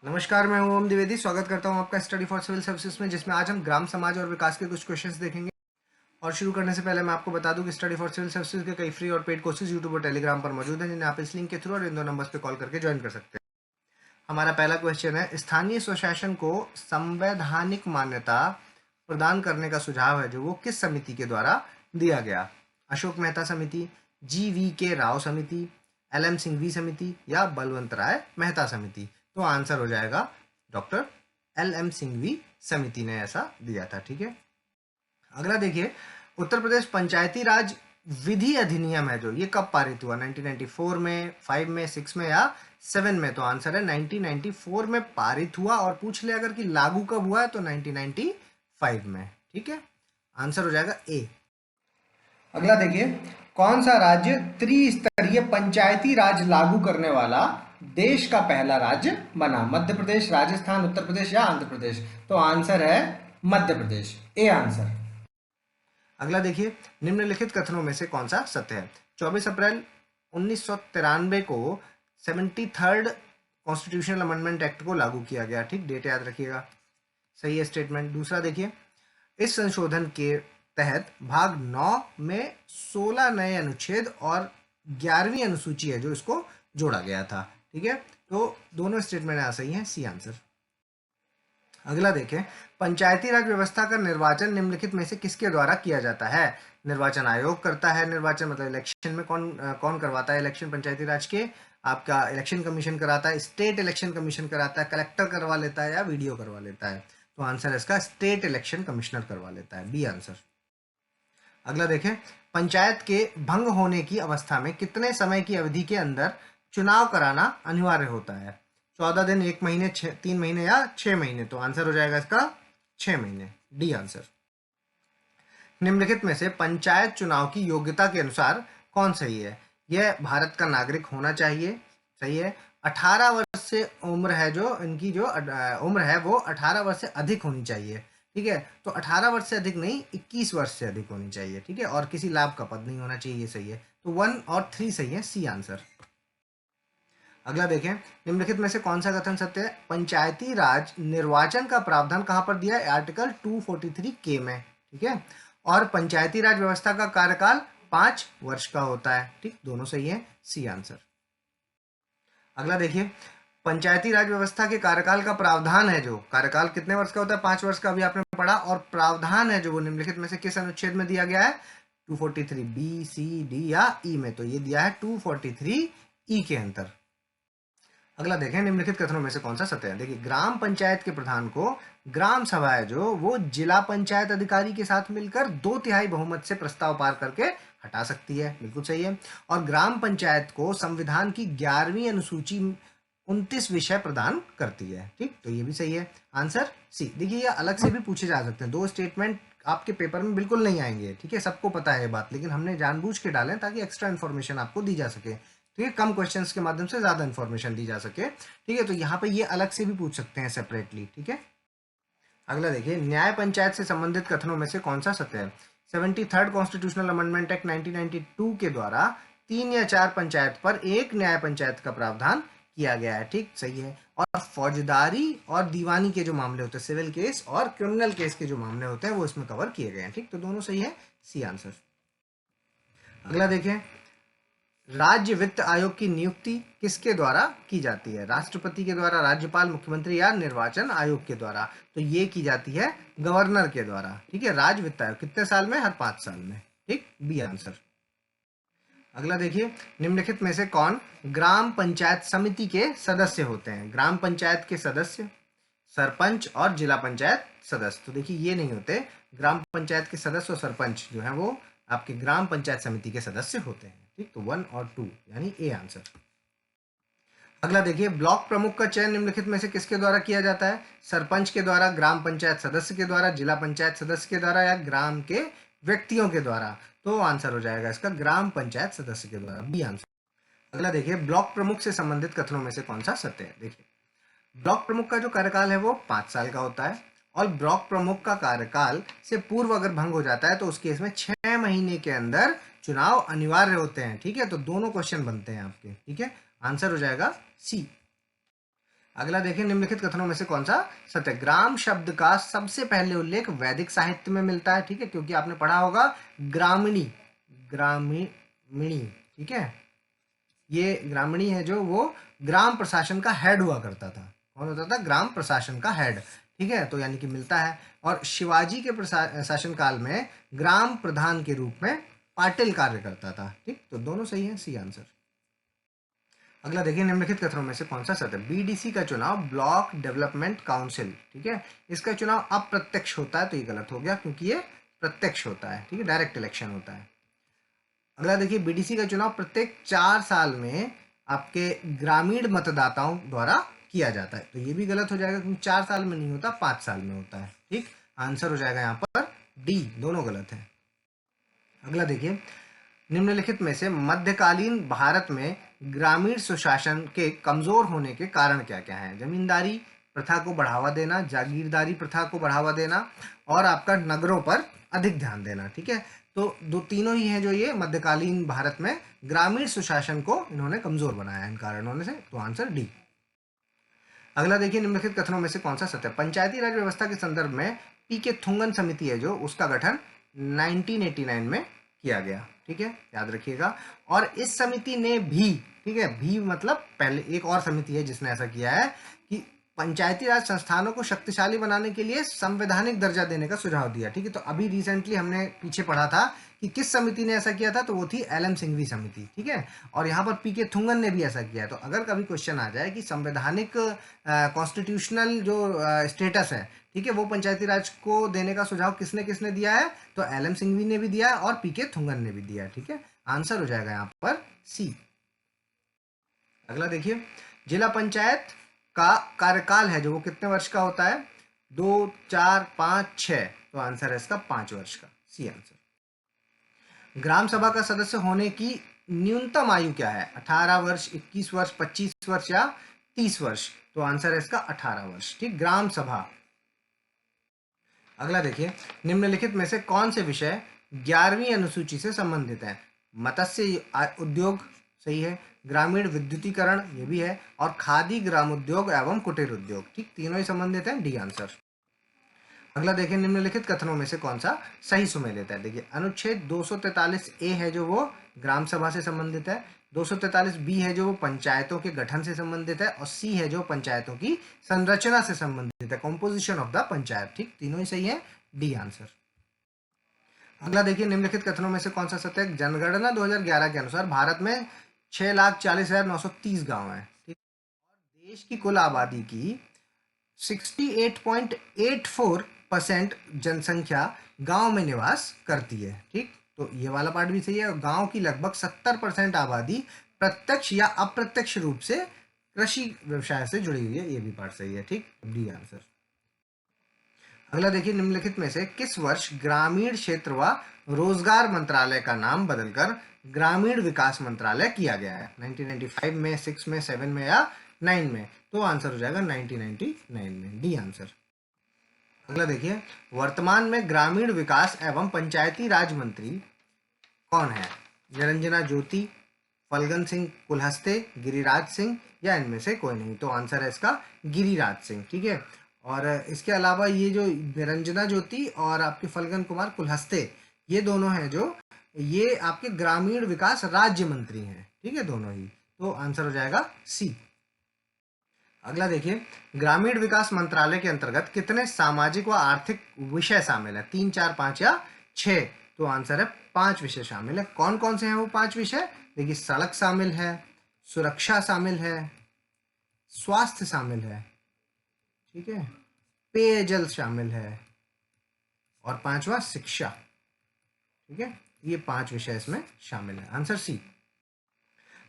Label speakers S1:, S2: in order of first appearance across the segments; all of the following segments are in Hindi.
S1: नमस्कार, मैं हूं ओम द्विवेदी। स्वागत करता हूं आपका स्टडी फॉर सिविल सर्विसेज में, जिसमें आज हम ग्राम समाज और विकास के कुछ क्वेश्चंस देखेंगे। और शुरू करने से पहले मैं आपको बता दूं कि स्टडी फॉर सिविल सर्विसेज के कई फ्री और पेड कोर्सेज यूट्यूब और टेलीग्राम पर मौजूद हैं, जिन्हें आप इस लिंक के थ्रू और इन दो नंबर्स पे कॉल करके ज्वाइन कर सकते हैं। हमारा पहला क्वेश्चन है, स्थानीय स्वशासन को संवैधानिक मान्यता प्रदान करने का सुझाव है जो वो किस समिति के द्वारा दिया गया? अशोक मेहता समिति, GV के राव समिति, LM सिंघवी समिति या बलवंत राय मेहता समिति? तो आंसर हो जाएगा डॉक्टर LM सिंघवी समिति ने ऐसा दिया था। ठीक है, अगला देखिए, उत्तर प्रदेश पंचायती राज विधि अधिनियम है जो, ये कब पारित हुआ? 1994 में, 5 में, 6 में या 7 में? तो आंसर है 1994 में पारित हुआ। और पूछ ले अगर कि लागू कब हुआ है तो 1995 में। ठीक है, आंसर हो जाएगा ए। अगला देखिए, कौन सा राज्य त्रिस्तरीय पंचायती राज लागू करने वाला देश का पहला राज्य बना? मध्य प्रदेश, राजस्थान, उत्तर प्रदेश या आंध्र प्रदेश? तो आंसर है मध्य प्रदेश, ए आंसर। अगला देखिए, निम्नलिखित कथनों में से कौन सा सत्य है? 24 अप्रैल 1993 को 73rd कॉन्स्टिट्यूशनल अमेंडमेंट एक्ट को लागू किया गया। ठीक, डेट याद रखिएगा, सही है स्टेटमेंट। दूसरा देखिए, इस संशोधन के तहत भाग 9 में 16 नए अनुच्छेद और 11वीं अनुसूची है जो इसको जोड़ा गया था। ठीक है, तो दोनों स्टेटमेंट यहाँ सही है, सी आंसर। अगला देखें, पंचायती राज व्यवस्था का निर्वाचन निम्नलिखित में से किसके द्वारा किया जाता है? निर्वाचन आयोग करता है निर्वाचन, मतलब इलेक्शन में कौन करवाता है इलेक्शन पंचायती राज के? आपका इलेक्शन कमीशन कराता है, स्टेट इलेक्शन कमीशन कराता है, कलेक्टर करवा लेता है या वीडियो करवा लेता है? तो आंसर इसका स्टेट इलेक्शन कमिश्नर करवा लेता है, बी आंसर। अगला देखें, पंचायत के भंग होने की अवस्था में कितने समय की अवधि के अंदर चुनाव कराना अनिवार्य होता है? 14 दिन, 1 महीने, 3 महीने या 6 महीने? तो आंसर हो जाएगा इसका 6 महीने, डी आंसर। निम्नलिखित में से पंचायत चुनाव की योग्यता के अनुसार कौन सही है? यह भारत का नागरिक होना चाहिए, सही है। 18 वर्ष से उम्र है जो इनकी, जो उम्र है वो 18 वर्ष से अधिक होनी चाहिए। ठीक है, तो 18 वर्ष से अधिक नहीं, 21 वर्ष से अधिक होनी चाहिए। ठीक है, और किसी लाभ का पद नहीं होना चाहिए, ये सही है। तो 1 और 3 सही है, सी आंसर। अगला देखें, निम्नलिखित में से कौन सा कथन सत्य है? पंचायती राज निर्वाचन का प्रावधान कहां पर दिया है? आर्टिकल 243 के में। ठीक है, और पंचायती राज व्यवस्था का कार्यकाल 5 वर्ष का होता है। ठीक, दोनों सही है, सी आंसर। अगला देखिए, पंचायती राज व्यवस्था के कार्यकाल का प्रावधान है जो, कार्यकाल कितने वर्ष का होता है? 5 वर्ष का, अभी आपने पढ़ा। और प्रावधान है जो वो निम्नलिखित में से किस अनुच्छेद में दिया गया है? 243 B, C, D या E में? तो ये दिया है 243 E के अंतर। अगला देखें, निम्नलिखित कथनों में से कौन सा सत्य है? देखिए, ग्राम पंचायत के प्रधान को ग्राम सभा है जो, वो जिला पंचायत अधिकारी के साथ मिलकर 2/3 बहुमत से प्रस्ताव पार करके हटा सकती है, बिल्कुल सही है। और ग्राम पंचायत को संविधान की 11वीं अनुसूची 29 विषय प्रदान करती है। ठीक, तो ये भी सही है, आंसर सी। देखिए, ये अलग से भी पूछे जा सकते हैं, 2 स्टेटमेंट आपके पेपर में बिल्कुल नहीं आएंगे। ठीक है, सबको पता है ये बात, लेकिन हमने जानबूझ के डाले ताकि एक्स्ट्रा इन्फॉर्मेशन आपको दी जा सके। ठीक है, कम क्वेश्चंस के माध्यम से ज्यादा इन्फॉर्मेशन दी जा सके। ठीक है, तो यहाँ पे ये अलग से भी पूछ सकते हैं सेपरेटली। ठीक है, अगला देखिए, न्याय पंचायत से संबंधित कथनों में से कौन सा सत्य है? 73rd कॉन्स्टिट्यूशनल अमेंडमेंट एक्ट 1992 के द्वारा 3 या 4 पंचायत पर एक न्याय पंचायत का प्रावधान किया गया है। ठीक, सही है। और फौजदारी और दीवानी के जो मामले होते हैं, सिविल केस और क्रिमिनल केस के जो मामले होते हैं, वो इसमें कवर किए गए हैं। ठीक, तो दोनों सही है, सी आंसर। अगला देखें, राज्य वित्त आयोग की नियुक्ति किसके द्वारा की जाती है? राष्ट्रपति के द्वारा, राज्यपाल, मुख्यमंत्री या निर्वाचन आयोग के द्वारा? तो ये की जाती है गवर्नर के द्वारा। ठीक है, राज्य वित्त आयोग कितने साल में? हर 5 साल में। ठीक, बी आंसर। अगला देखिए, निम्नलिखित में से कौन ग्राम पंचायत समिति के सदस्य होते हैं? ग्राम पंचायत के सदस्य, सरपंच और जिला पंचायत सदस्य। तो देखिए, ये नहीं होते। ग्राम पंचायत के सदस्य और सरपंच जो है वो आपके ग्राम पंचायत समिति के सदस्य होते हैं। ठीक, तो 1 और 2 यानी ए आंसर। अगला देखिए, ब्लॉक प्रमुख का चयन निम्नलिखित में से किसके द्वारा किया जाता है? सरपंच के द्वारा, ग्राम पंचायत सदस्य के द्वारा, जिला पंचायत सदस्य के द्वारा या ग्राम के व्यक्तियों के द्वारा? तो आंसर हो जाएगा इसका ग्राम पंचायत सदस्य के द्वारा, बी आंसर। अगला देखिए, ब्लॉक प्रमुख से संबंधित कथनों में से कौन सा सत्य है? देखिए, ब्लॉक प्रमुख का जो कार्यकाल है वो 5 साल का होता है। और ब्लॉक प्रमुख का कार्यकाल से पूर्व अगर भंग हो जाता है तो उस केस में 6 महीने के अंदर चुनाव अनिवार्य होते हैं। ठीक है, तो दोनों क्वेश्चन बनते हैं आपके। ठीक है, आंसर हो जाएगा सी। अगला देखिए, निम्नलिखित कथनों में से कौन सा सत्य है? ग्राम शब्द का सबसे पहले उल्लेख वैदिक साहित्य में मिलता है, ठीक है, क्योंकि आपने पढ़ा होगा ग्रामीणी, ग्रामीणी, ठीक है, ये ग्रामीणी है जो वो ग्राम प्रशासन का हेड हुआ करता था। कौन होता था? ग्राम प्रशासन का हेड, ठीक है, तो यानी कि मिलता है। और शिवाजी के शासन काल में ग्राम प्रधान के रूप में पाटिल कार्य करता था, ठीक, तो दोनों सही है, सी आंसर। अगला देखिए, निम्नलिखित कथनों में से कौन सा सत्य है? बीडीसी का चुनाव ब्लॉक डेवलपमेंट काउंसिल, ठीक है, इसका चुनाव अप्रत्यक्ष होता है, तो ये गलत हो गया क्योंकि ये प्रत्यक्ष होता है, ठीक है, डायरेक्ट इलेक्शन होता है। अगला देखिए, बीडीसी का चुनाव प्रत्येक 4 साल में आपके ग्रामीण मतदाताओं द्वारा किया जाता है, तो ये भी गलत हो जाएगा क्योंकि 4 साल में नहीं होता, 5 साल में होता है, ठीक, आंसर हो जाएगा यहाँ पर डी, दोनों गलत है। अगला देखिए, निम्नलिखित में से मध्यकालीन भारत में ग्रामीण सुशासन के कमजोर होने के कारण क्या क्या है? जमींदारी प्रथा को बढ़ावा देना, जागीरदारी प्रथा को बढ़ावा देना, और आपका नगरों पर अधिक ध्यान देना, ठीक है, तो दो तीनों ही हैं जो ये मध्यकालीन भारत में ग्रामीण सुशासन को इन्होंने कमजोर बनाया इन कारणों से, तो आंसर डी। अगला देखिए, निम्नलिखित कथनों में से कौन सा सत्य है? पंचायती राज व्यवस्था के संदर्भ में पी के थुंगन समिति है जो, उसका गठन 1989 में किया गया, ठीक है, याद रखिएगा। और इस समिति ने भी, ठीक है, भी मतलब पहले एक और समिति है जिसने ऐसा किया है कि पंचायती राज संस्थानों को शक्तिशाली बनाने के लिए संवैधानिक दर्जा देने का सुझाव दिया, ठीक है, तो अभी रिसेंटली हमने पीछे पढ़ा था कि किस समिति ने ऐसा किया था, तो वो थी एलएम सिंघवी समिति, ठीक है, और यहाँ पर पी के थुंगन ने भी ऐसा किया है। तो अगर कभी क्वेश्चन आ जाए कि संवैधानिक कॉन्स्टिट्यूशनल जो स्टेटस है, ठीक है, वो पंचायती राज को देने का सुझाव किसने किसने दिया है, तो एलएम सिंघवी ने भी दिया है और पी के थुंगन ने भी दिया है, ठीक है, आंसर हो जाएगा यहाँ पर सी। अगला देखिए, जिला पंचायत का कार्यकाल है जो वो कितने वर्ष का होता है? 2, 4, 5, 6, तो आंसर है इसका 5 वर्ष का, सी आंसर। ग्राम सभा का सदस्य होने की न्यूनतम आयु क्या है? 18 वर्ष, 21 वर्ष, 25 वर्ष या 30 वर्ष, तो आंसर है इसका 18 वर्ष, ठीक, ग्राम सभा। अगला देखिए, निम्नलिखित में से कौन से विषय 11वीं अनुसूची से संबंधित है? मत्स्य उद्योग, सही है, ग्रामीण विद्युतीकरण, ये भी है, और खादी ग्राम उद्योग एवं कुटीर उद्योग, ठीक, तीनों ही संबंधित हैं, डी आंसर। अगला देखिए, निम्नलिखित कथनों में से कौन सा सही सुमेल लेता है? देखिए, अनुच्छेद 243 ए है जो वो ग्राम सभा से संबंधित है, 243 बी है जो वो पंचायतों के गठन से संबंधित है, और सी है जो पंचायतों की संरचना से संबंधित है, कॉम्पोजिशन ऑफ द पंचायत, ठीक, तीनों ही सही है, डी आंसर। अगला देखिए, निम्नलिखित कथनों में से कौन सा सत्य है? जनगणना 2011 के अनुसार भारत में 6,40,930 गांव हैं, ठीक, और देश की कुल आबादी की 68.84% जनसंख्या गांव में निवास करती है, ठीक, तो ये वाला पार्ट भी सही है। गांव की लगभग 70% आबादी प्रत्यक्ष या अप्रत्यक्ष रूप से कृषि व्यवसाय से जुड़ी हुई है, ये भी पार्ट सही है, ठीक, डी आंसर। अगला देखिए, निम्नलिखित में से किस वर्ष ग्रामीण क्षेत्र व रोजगार मंत्रालय का नाम बदलकर ग्रामीण विकास मंत्रालय किया गया है? 1995 में, 6 में, 7 में या 9 में, तो आंसर हो जाएगा 1999 में, डी आंसर। अगला देखिए, वर्तमान में ग्रामीण विकास एवं पंचायती राज मंत्री कौन है? निरंजना ज्योति, फलगन सिंह कुलहस्ते, गिरिराज सिंह, या इनमें से कोई नहीं, तो आंसर है इसका गिरिराज सिंह, ठीक है। और इसके अलावा ये जो निरंजना ज्योति और आपके फलगन कुमार कुलहस्ते, ये दोनों हैं जो ये आपके ग्रामीण विकास राज्य मंत्री हैं, ठीक है, दोनों ही, तो आंसर हो जाएगा सी। अगला देखिए, ग्रामीण विकास मंत्रालय के अंतर्गत कितने सामाजिक व आर्थिक विषय शामिल है? 3, 4, 5 या 6, तो आंसर है 5 विषय शामिल है। कौन कौन से हैं वो 5 विषय? देखिए, सड़क शामिल है, सुरक्षा शामिल है, स्वास्थ्य शामिल है, ठीक है, पेयजल शामिल है, और 5वां शिक्षा, ठीक है, ये 5 विषय इसमें शामिल है, आंसर सी।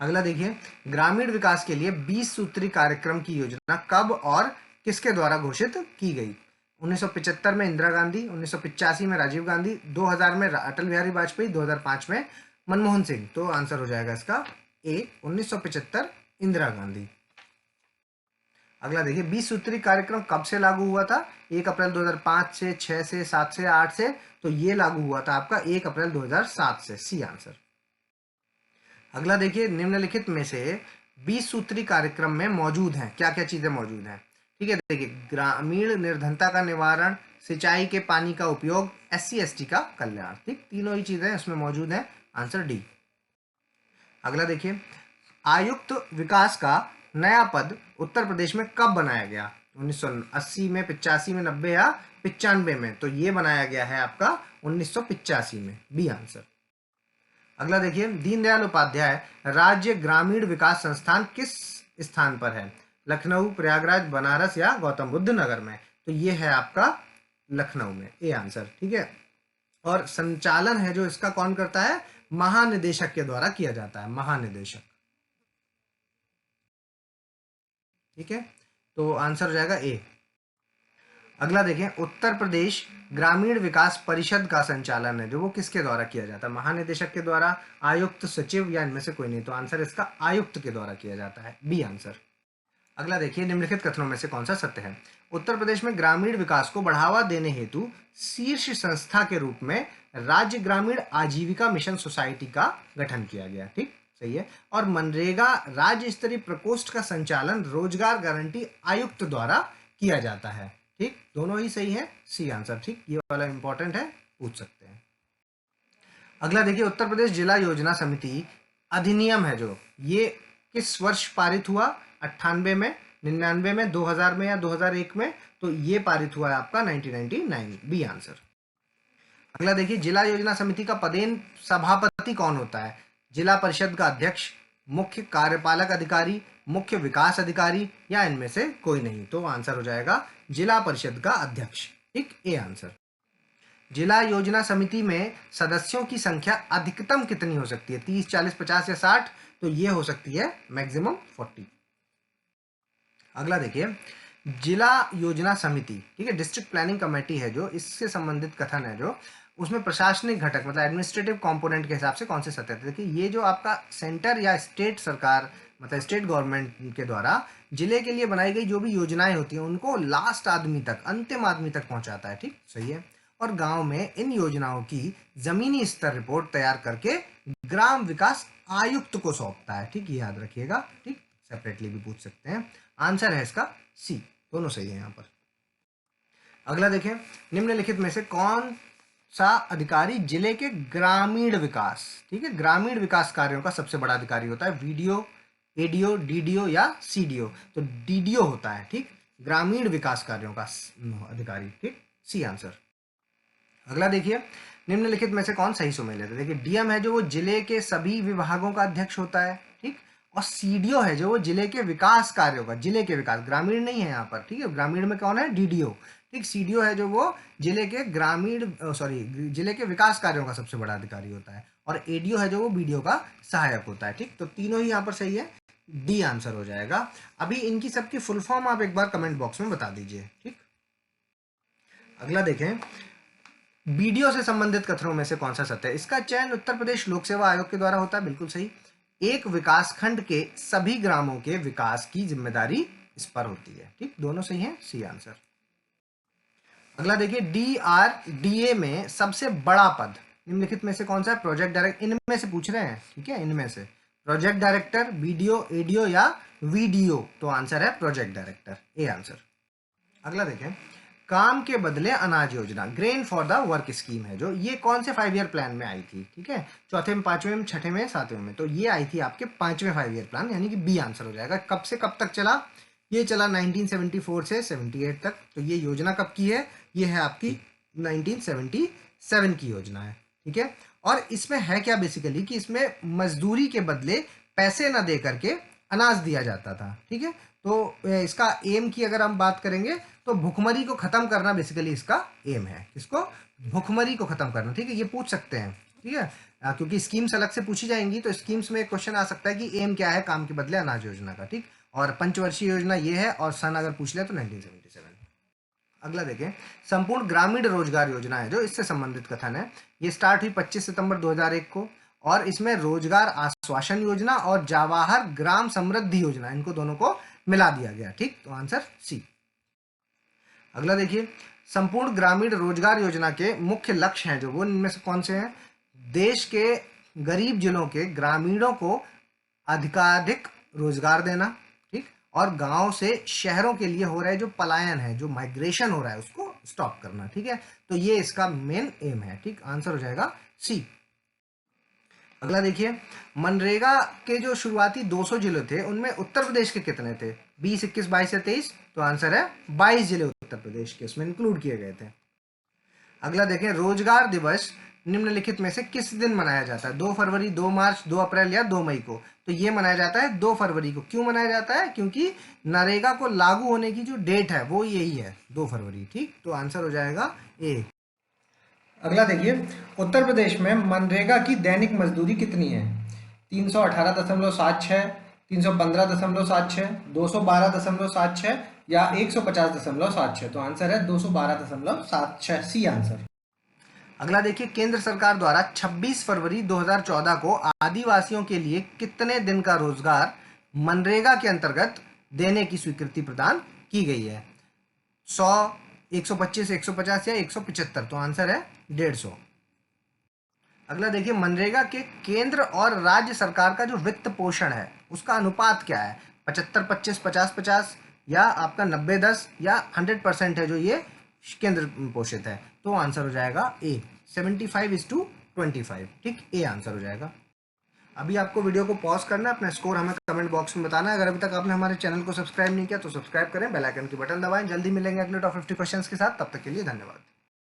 S1: अगला देखिए, ग्रामीण विकास के लिए 20 सूत्री कार्यक्रम की योजना कब और किसके द्वारा घोषित की गई? 1975 में इंदिरा गांधी, 1985 में राजीव गांधी, 2000 में अटल बिहारी वाजपेयी, 2005 में मनमोहन सिंह, तो आंसर हो जाएगा इसका ए, 1975 इंदिरा गांधी। अगला देखिए, 20 सूत्री कार्यक्रम कब से लागू हुआ था? 1 अप्रैल 2005 से, 6 से, 7 से, 8 से, तो ये लागू हुआ था आपका 1 अप्रैल 2007 से, सी आंसर। अगला देखिए, निम्नलिखित में से 20 सूत्री कार्यक्रम में मौजूद हैं, क्या क्या चीजें मौजूद हैं, ठीक है। देखिए, ग्रामीण निर्धनता का निवारण, सिंचाई के पानी का उपयोग, SC ST का कल्याण, ठीक, तीनों ही चीजें उसमें मौजूद हैं। Answer D. अगला देखिए, आयुक्त विकास का नया पद उत्तर प्रदेश में कब बनाया गया? 1980 में, 85 में, 90 या 95 में? तो ये बनाया गया है आपका 1985 में, बी आंसर। अगला देखिए, दीनदयाल उपाध्याय राज्य ग्रामीण विकास संस्थान किस स्थान पर है? लखनऊ, प्रयागराज, बनारस या गौतम बुद्ध नगर में? तो ये है आपका लखनऊ में, ए आंसर, ठीक है। और संचालन है जो इसका कौन करता है? महानिदेशक के द्वारा किया जाता है, महानिदेशक, ठीक है। तो आंसर हो जाएगा ए। अगला देखें, उत्तर प्रदेश ग्रामीण विकास परिषद का संचालन है जो वो किसके द्वारा किया जाता है? महानिदेशक के द्वारा, आयुक्त, सचिव या इनमें से कोई नहीं? तो आंसर इसका आयुक्त के द्वारा किया जाता है, बी आंसर। अगला देखिए, निम्नलिखित कथनों में से कौन सा सत्य है? उत्तर प्रदेश में ग्रामीण विकास को बढ़ावा देने हेतु शीर्ष संस्था के रूप में राज्य ग्रामीण आजीविका मिशन सोसाइटी का गठन किया गया, ठीक, सही है। और मनरेगा राज्य स्तरीय प्रकोष्ठ का संचालन रोजगार गारंटी आयुक्त द्वारा किया जाता है, ठीक, दोनों ही सही है, सी आंसर, ठीक, ये वाला इंपॉर्टेंट है, पूछ सकते हैं। अगला देखिए, उत्तर प्रदेश जिला योजना समिति अधिनियम है जो ये किस वर्ष पारित हुआ? 98 में, 99 में, 2000 में या 2001 में? तो ये पारित हुआ है आपका 1999, बी आंसर। अगला देखिए, जिला योजना समिति का पदेन सभापति कौन होता है? जिला परिषद का अध्यक्ष, मुख्य कार्यपालक अधिकारी, मुख्य विकास अधिकारी या इनमें से कोई नहीं? तो आंसर हो जाएगा जिला परिषद का अध्यक्ष, ठीक, ए आंसर। जिला योजना समिति में सदस्यों की संख्या अधिकतम कितनी हो सकती है? 30, 40, 50 या 60? तो ये हो सकती है मैक्सिमम 40। अगला देखिए, जिला योजना समिति, ठीक है, डिस्ट्रिक्ट प्लानिंग कमेटी है जो, इससे संबंधित कथन है जो, उसमें प्रशासनिक घटक मतलब एडमिनिस्ट्रेटिव कंपोनेंट के हिसाब से कौन से सत्य थे? देखिए, ये जो आपका सेंटर या स्टेट सरकार मतलब स्टेट गवर्नमेंट के द्वारा जिले के लिए बनाई गई जो भी योजनाएं होती हैं उनको लास्ट आदमी तक, अंतिम आदमी तक पहुंचाता है, ठीक, सही है। और गांव में इन योजनाओं की जमीनी स्तर रिपोर्ट तैयार करके ग्राम विकास आयुक्त को सौंपता है, ठीक, ये याद रखिएगा, ठीक, सेपरेटली भी पूछ सकते हैं। आंसर है इसका सी, दोनों सही है यहाँ पर। अगला देखें, निम्नलिखित में से कौन सा अधिकारी जिले के ग्रामीण विकास, ठीक है, ग्रामीण विकास कार्यों का सबसे बड़ा अधिकारी होता है? वीडीओ, एडीओ, डीडीओ या सीडीओ? तो डीडीओ होता है, ठीक, ग्रामीण विकास कार्यों का अधिकारी, ठीक, सी आंसर। अगला देखिए, निम्नलिखित में से कौन सही सुमेल है? देखिए, डीएम है जो वो जिले के सभी विभागों का अध्यक्ष होता है, ठीक, और सीडीओ है जो वो जिले के विकास कार्यों का, जिले के विकास, ग्रामीण नहीं है यहाँ पर, ठीक है, ग्रामीण में कौन है? डीडीओ, ठीक, सीडीओ है जो वो जिले के जिले के विकास कार्यों का सबसे बड़ा अधिकारी होता है, और एडीओ है जो वो बीडीओ का सहायक होता है, ठीक, तो तीनों ही यहाँ पर सही है, डी आंसर हो जाएगा। अभी इनकी सबकी फुल फॉर्म आप एक बार कमेंट बॉक्स में बता दीजिए, ठीक। अगला देखें, बीडीओ से संबंधित कथनों में से कौन सा सत्य है? इसका चयन उत्तर प्रदेश लोक सेवा आयोग के द्वारा होता है, बिल्कुल सही। एक विकासखंड के सभी ग्रामों के विकास की जिम्मेदारी इस पर होती है, ठीक, दोनों सही हैं, सी आंसर। अगला देखिए, डीआरडीए में सबसे बड़ा पद निम्नलिखित में से कौन सा है? प्रोजेक्ट डायरेक्टर, इनमें से पूछ रहे हैं, ठीक है, इनमें से प्रोजेक्ट डायरेक्टर, बीडीओ, एडीओ या वीडीओ? तो आंसर है प्रोजेक्ट डायरेक्टर, ए आंसर। अगला देखें, काम के बदले अनाज योजना, grain for the work scheme है जो, ये कौन से 5 ईयर प्लान में आई थी? ठीक है, चौथे में, पांचवें में, छठे में, सातवें में? तो ये आई थी आपके 5वें 5 ईयर प्लान, यानी कि बी आंसर हो जाएगा। कब से कब तक चला? ये चला 1974 से 78 तक। तो ये योजना कब की है? ये है आपकी 1977 की योजना है, ठीक है। और इसमें है क्या बेसिकली कि इसमें मजदूरी के बदले पैसे ना दे करके अनाज दिया जाता था, ठीक है। तो इसका एम की अगर हम बात करेंगे तो भुखमरी को खत्म करना बेसिकली इसका एम है। किसको? भुखमरी को खत्म करना, ठीक है। ये पूछ सकते हैं, ठीक है, क्योंकि स्कीम्स अलग से पूछी जाएंगी, तो स्कीम्स में एक क्वेश्चन आ सकता है कि एम क्या है काम के बदले अनाज योजना का, ठीक। और पंचवर्षीय योजना ये है, और सन अगर पूछ ले तो 1977। अगला देखें, संपूर्ण ग्रामीण रोजगार योजना है जो, इससे संबंधित कथन है। ये स्टार्ट हुई 25 सितंबर 2001 को, और इसमें रोजगार आश्वासन योजना और जवाहर ग्राम समृद्धि योजना, इनको दोनों को मिला दिया गया, ठीक। तो आंसर सी। अगला देखिए, संपूर्ण ग्रामीण रोजगार योजना के मुख्य लक्ष्य हैं जो, वो इनमें से कौन से हैं? देश के गरीब जिलों के ग्रामीणों को अधिकाधिक रोजगार देना, ठीक, और गांव से शहरों के लिए हो रहा है जो पलायन है, जो माइग्रेशन हो रहा है, उसको स्टॉप करना, ठीक है। तो ये इसका मेन एम है, ठीक, आंसर हो जाएगा सी। अगला देखिए, मनरेगा के जो शुरुआती 200 जिले थे उनमें उत्तर प्रदेश के कितने थे? 20, 21, 22 या 23? तो आंसर है 22 जिले उत्तर प्रदेश के उसमें इंक्लूड किए गए थे। अगला देखें, रोजगार दिवस निम्नलिखित में से किस दिन मनाया जाता है? 2 फरवरी, 2 मार्च, 2 अप्रैल या 2 मई को? तो ये मनाया जाता है 2 फरवरी को। क्यों मनाया जाता है? क्योंकि नरेगा को लागू होने की जो डेट है वो यही है, 2 फरवरी, ठीक। तो आंसर हो जाएगा ए। अगला देखिए, उत्तर प्रदेश में मनरेगा की दैनिक मजदूरी कितनी है? 318.76, 315.76, 212.76 या 150.76? तो आंसर है 212.76, सी आंसर। अगला देखिए, केंद्र सरकार द्वारा 26 फरवरी 2014 को आदिवासियों के लिए कितने दिन का रोजगार मनरेगा के अंतर्गत देने की स्वीकृति प्रदान की गई है? 100, 125, 150 या 175? तो आंसर है 150। अगला देखिए, मनरेगा के केंद्र और राज्य सरकार का जो वित्त पोषण है उसका अनुपात क्या है? 75-25, 50-50 या आपका 90-10 या 100% है जो ये केंद्र पोषित है? तो आंसर हो जाएगा ए, 75:25, ठीक, ए आंसर हो जाएगा। अभी आपको वीडियो को पॉज करना है, अपना स्कोर हमें कमेंट बॉक्स में बताना है। अगर अभी तक आपने हमारे चैनल को सब्सक्राइब नहीं किया तो सब्सक्राइब करें, बेल आइकन की बटन दबाएं। जल्दी मिलेंगे अगले टॉप 50 क्वेश्चंस के साथ, तब तक के लिए धन्यवाद।